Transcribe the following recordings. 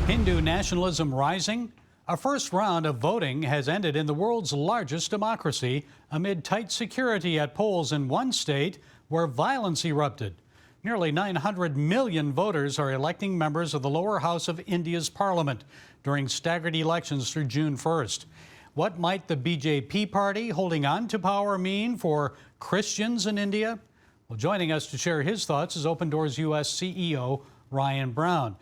Hindu nationalism rising? A first round of voting has ended in the world's largest democracy amid tight security at polls in one state where violence erupted. Nearly 900 million voters are electing members of the lower house of India's parliament during staggered elections through June 1st. What might the BJP party holding on to power mean for Christians in India? Well, joining us to share his thoughts is Open Doors U.S. CEO Ryan Brown.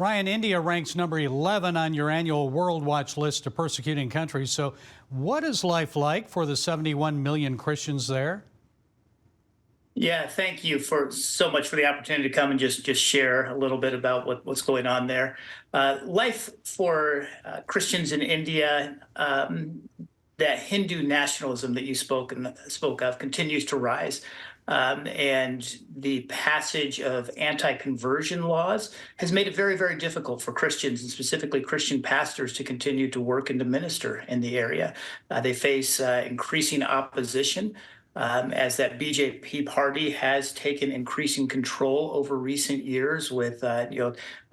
Ryan, India ranks number 11 on your annual World Watch list of persecuting countries. So what is life like for the 71 million Christians there? Yeah, thank you so much for the opportunity to come and just share a little bit about what's going on there. Life for Christians in India, that Hindu nationalism that you spoke of continues to rise. And the passage of anti-conversion laws has made it very, very difficult for Christians, and specifically Christian pastors, to continue to work and to minister in the area. They face increasing opposition as that BJP party has taken increasing control over recent years, with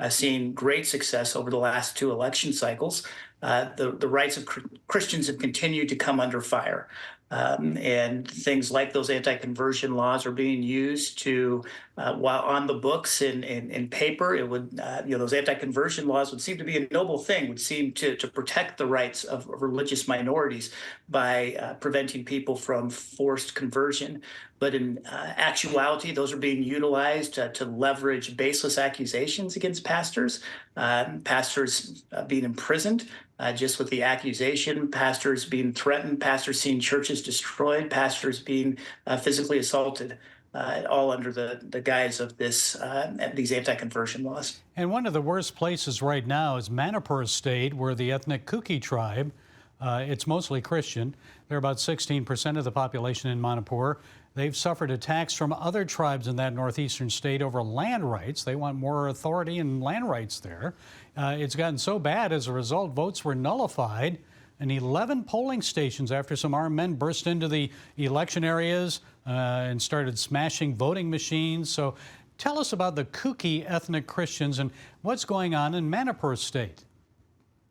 seeing great success over the last two election cycles. The rights of Christians have continued to come under fire. And things like those anti-conversion laws are being used to, while on the books in paper, it would, those anti-conversion laws would seem to be a noble thing, would seem to protect the rights of religious minorities by preventing people from forced conversion. But in actuality, those are being utilized to leverage baseless accusations against pastors, pastors being imprisoned. Just with the accusation, pastors being threatened, pastors seeing churches destroyed, pastors being physically assaulted, all under the guise of these anti-conversion laws. And one of the worst places right now is Manipur State, where the ethnic Kuki tribe, it's mostly Christian. They're about 16% of the population in Manipur. They've suffered attacks from other tribes in that northeastern state over land rights. They want more authority and land rights there. It's gotten so bad, as a result, votes were nullified in 11 polling stations after some armed men burst into the election areas and started smashing voting machines. So tell us about the Kuki ethnic Christians and what's going on in Manipur State.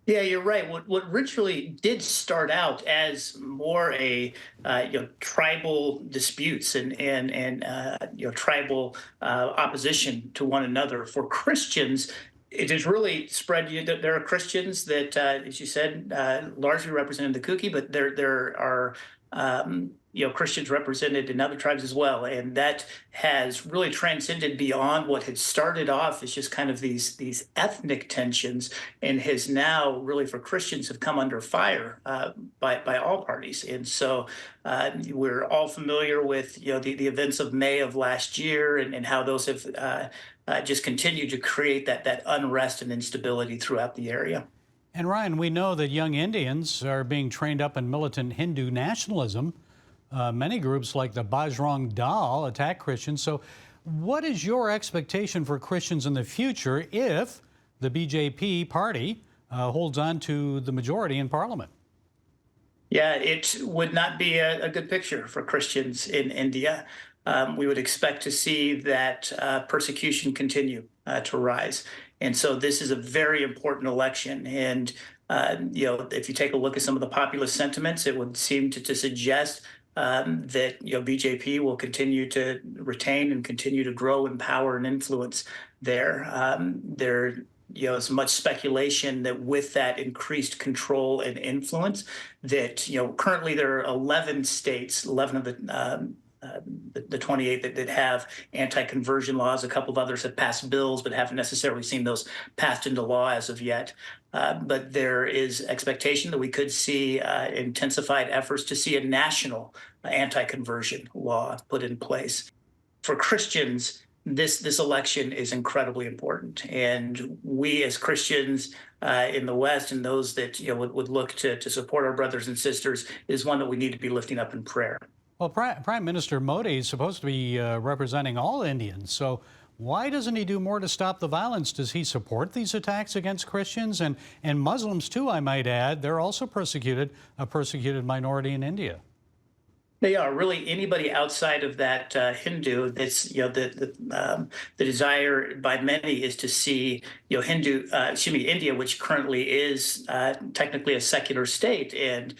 Yeah, you're right. What originally did start out as more a tribal disputes and tribal opposition to one another, for Christians, it has really spread. There are Christians that, as you said, largely represented the Kuki, but there are Christians represented in other tribes as well, and that has really transcended beyond what had started off as just kind of these ethnic tensions, and has now really, for Christians, have come under fire by all parties. And so we're all familiar with the events of May of last year, and how those have just continued to create that unrest and instability throughout the area. And Ryan, we know that young Indians are being trained up in militant Hindu nationalism. Many groups like the Bajrang Dal attack Christians. So what is your expectation for Christians in the future if the BJP party holds on to the majority in Parliament? Yeah, it would not be a good picture for Christians in India. We would expect to see that persecution continue to rise. And so this is a very important election. And, if you take a look at some of the populist sentiments, it would seem to suggest that BJP will continue to retain and continue to grow in power and influence there. There is much speculation that with that increased control and influence, that currently there are 11 states, 11 of the 28 that have anti-conversion laws. A couple of others have passed bills, but haven't necessarily seen those passed into law as of yet. But there is expectation that we could see intensified efforts to see a national anti-conversion law put in place. For Christians, this election is incredibly important, and we as Christians in the West, and those that would look to support our brothers and sisters, is one that we need to be lifting up in prayer. Well, Prime Minister Modi is supposed to be representing all Indians, so why doesn't he do more to stop the violence? Does he support these attacks against Christians and Muslims too, I might add? They're also persecuted, a persecuted minority in India. They are really anybody outside of that Hindu. That's the desire by many is to see India, which currently is technically a secular state and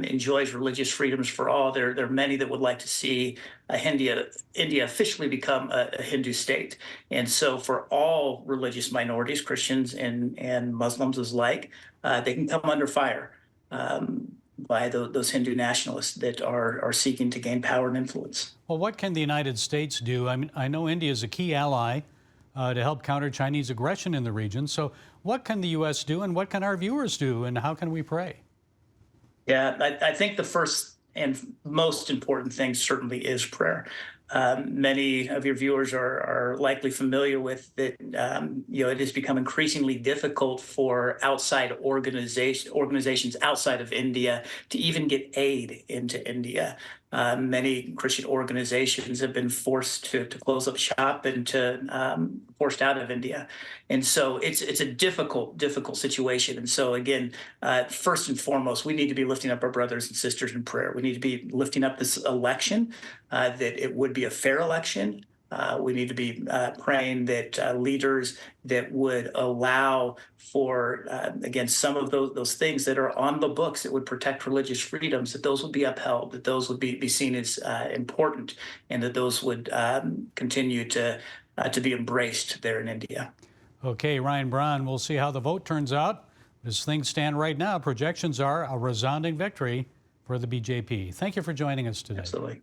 enjoys religious freedoms for all. There are many that would like to see India officially become a Hindu state, and so for all religious minorities, Christians and Muslims alike, they can come under fire. By those Hindu nationalists that are seeking to gain power and influence. Well, what can the United States do? I mean, I know India is a key ally to help counter Chinese aggression in the region. So what can the U.S. do, and what can our viewers do, and how can we pray? Yeah, I think the first and most important thing certainly is prayer. Many of your viewers are likely familiar with that. It has become increasingly difficult for outside organizations outside of India to even get aid into India. Many Christian organizations have been forced to close up shop and to forced out of India, and so it's a difficult situation. And so again, first and foremost, we need to be lifting up our brothers and sisters in prayer. We need to be lifting up this election, that it would be a fair election. We need to be praying that leaders that would allow for, again, some of those things that are on the books that would protect religious freedoms, that those would be upheld, that those would be seen as important, and that those would continue to be embraced there in India. Okay, Ryan Braun, we'll see how the vote turns out. As things stand right now, projections are a resounding victory for the BJP. Thank you for joining us today. Absolutely.